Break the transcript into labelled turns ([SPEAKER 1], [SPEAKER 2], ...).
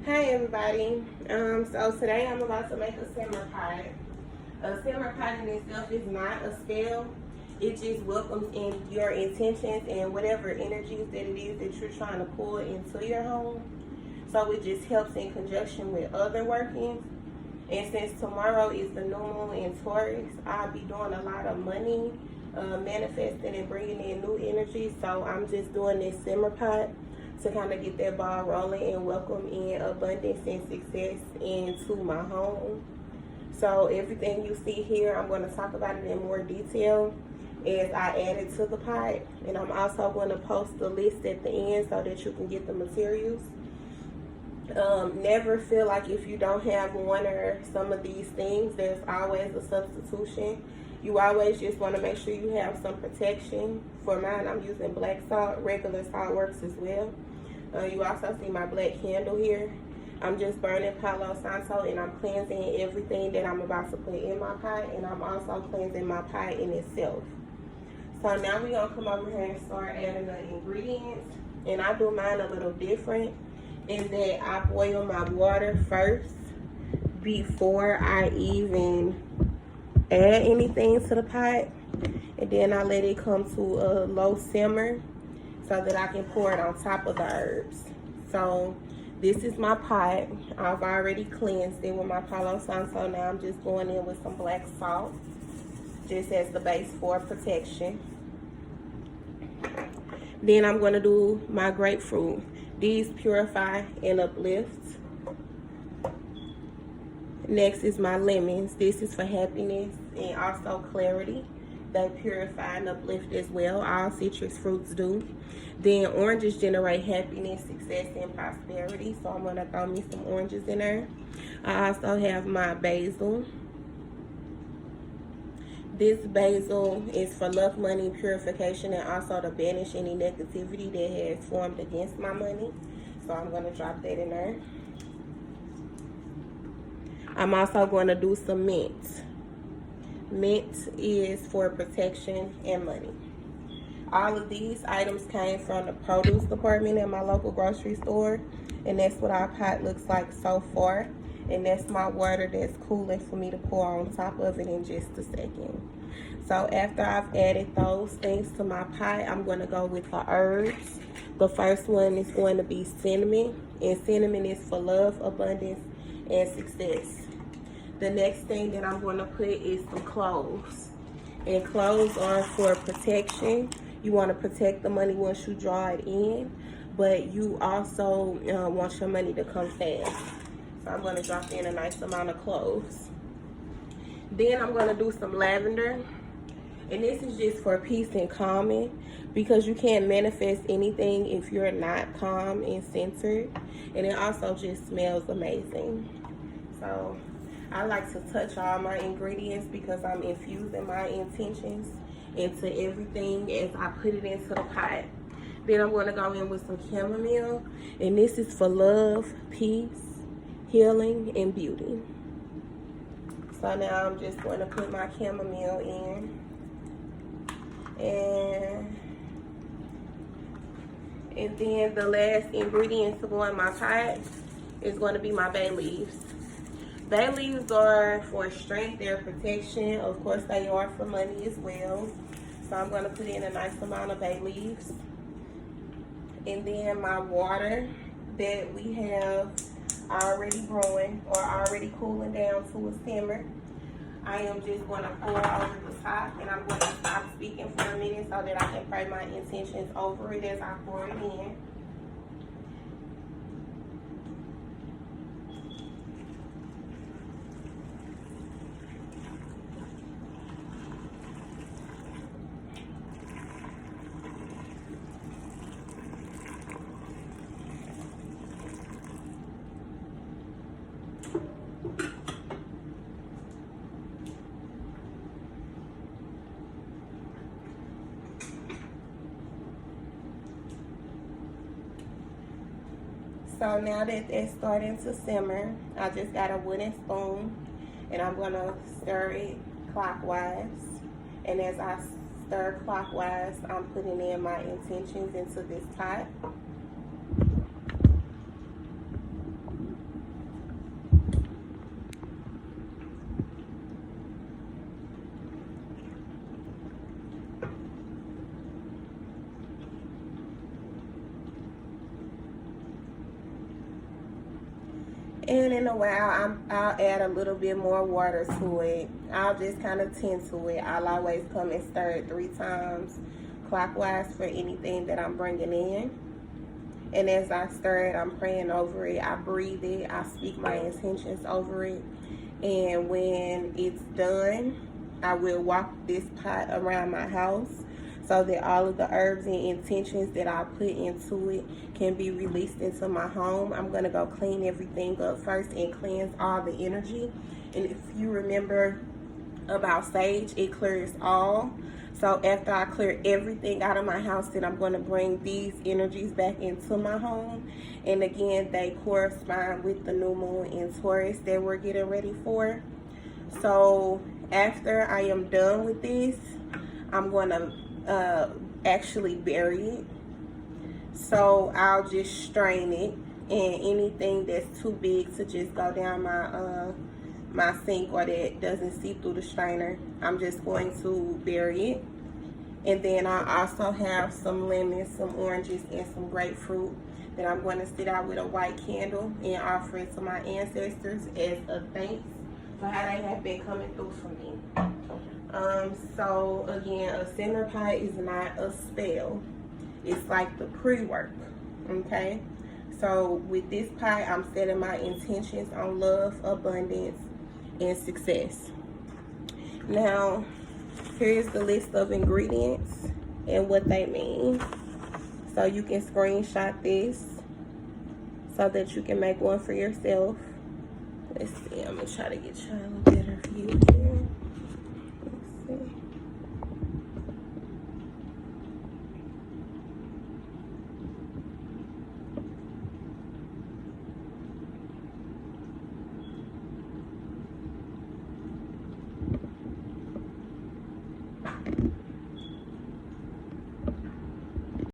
[SPEAKER 1] Hi everybody. So today I'm about to make a simmer pie. A simmer pie in itself is not a spell. It just welcomes in your intentions and whatever energies that it is that you're trying to pull into your home. So it just helps in conjunction with other workings. And since tomorrow is the new moon in Taurus, I'll be doing a lot of money, manifesting and bringing in new energy. So I'm just doing this simmer pot to kind of get that ball rolling and welcome in abundance and success into my home. So everything you see here, I'm going to talk about it in more detail as I add it to the pot. And I'm also going to post the list at the end so that you can get the materials. Never feel like if you don't have one or some of these things, there's always a substitution. You always just want to make sure you have some protection. For mine, I'm using black salt. Regular salt works as well. You also see my black candle here. I'm just burning Palo Santo and I'm cleansing everything that I'm about to put in my pot, and I'm also cleansing my pot in itself. So now we're gonna come over here and start adding the ingredients. And I do mine a little different in that I boil my water first before I even add anything to the pot. And then I let it come to a low simmer so that I can pour it on top of the herbs. So this is my pot. I've already cleansed it with my Palo Santo. Now I'm just going in with some black salt, just as the base for protection. Then I'm going to do my grapefruit. These purify and uplift. Next is my lemons. This is for happiness and also clarity. They purify and uplift as well. All citrus fruits do. Then oranges generate happiness, success, and prosperity. So I'm going to throw me some oranges in there. I also have my basil. This basil is for love, money, purification, and also to banish any negativity that has formed against my money. So I'm going to drop that in there. I'm also going to do some mint. Mint is for protection and money. All of these items came from the produce department at my local grocery store, and that's what our pot looks like so far. And that's my water that's cooling for me to pour on top of it in just a second. So after I've added those things to my pot, I'm going to go with the herbs. The first one is going to be cinnamon, and cinnamon is for love, abundance, and success. The next thing that I'm going to put is some cloves. And cloves are for protection. You want to protect the money once you draw it in, but you also want your money to come fast. So I'm going to drop in a nice amount of cloves. Then I'm going to do some lavender. And this is just for peace and calming, because you can't manifest anything if you're not calm and centered. And it also just smells amazing. So I like to touch all my ingredients because I'm infusing my intentions into everything as I put it into the pot. Then I'm going to go in with some chamomile. And this is for love, peace, healing, and beauty. So now I'm just going to put my chamomile in. And then the last ingredient to go in my pot is going to be my bay leaves. Bay leaves are for strength, they're protection. Of course, they are for money as well. So I'm going to put in a nice amount of bay leaves. And then my water that we have already brewing or already cooling down to a simmer. I am just going to pour over the top, and I'm going to stop speaking for a minute so that I can pray my intentions over it as I pour it in. So now that it's starting to simmer, I just got a wooden spoon, and I'm going to stir it clockwise. And as I stir clockwise, I'm putting in my intentions into this pot. And in a while, I'll add a little bit more water to it. I'll just kind of tend to it. I'll always come and stir it 3 times clockwise for anything that I'm bringing in. And as I stir it, I'm praying over it. I breathe it. I speak my intentions over it. And when it's done, I will walk this pot around my house so that all of the herbs and intentions that I put into it can be released into my home. I'm going to go clean everything up first and cleanse all the energy. And if you remember about sage, it clears all. So after I clear everything out of my house, then I'm going to bring these energies back into my home. And again, they correspond with the new moon in Taurus that we're getting ready for. So after I am done with this, I'm going to actually bury it. So I'll just strain it, and anything that's too big to just go down my sink or that doesn't seep through the strainer, I'm just going to bury it. And then I also have some lemons, some oranges, and some grapefruit that I'm going to sit out with a white candle and offer it to my ancestors as a thanks for how they have been coming through for me. So again, a cinder pie is not a spell. It's like the pre-work, okay? So with this pie, I'm setting my intentions on love, abundance, and success. Now, here's the list of ingredients and what they mean. So you can screenshot this so that you can make one for yourself. Let's see, I'm gonna try to get you a little better view.